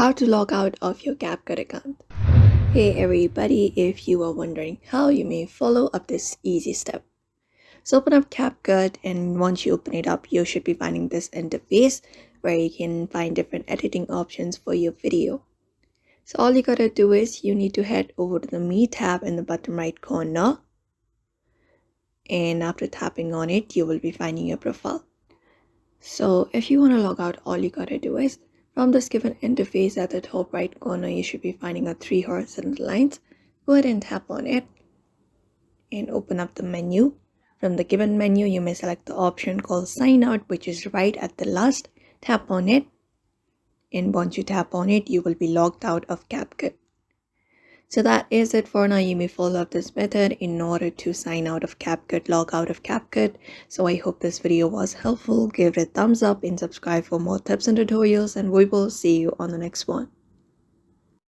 How to log out of your CapCut account. Hey everybody, if you are wondering how, you may follow up this easy step. So open up CapCut, and once you open it up, you should be finding this interface where you can find different editing options for your video. So all you gotta do is you need to head over to the Me tab in the bottom right corner, and after tapping on it, you will be finding your profile. So if you want to log out, all you gotta do is from this given interface at the top right corner, you should be finding a 3 horizontal lines. Go ahead and tap on it and open up the menu. From the given menu, you may select the option called sign out, which is right at the last. Tap on it, and once you tap on it, you will be logged out of CapCut. So that is it for now. You may follow up this method in order to sign out of CapCut, log out of CapCut. So I hope this video was helpful. Give it a thumbs up and subscribe for more tips and tutorials, and we will see you on the next one.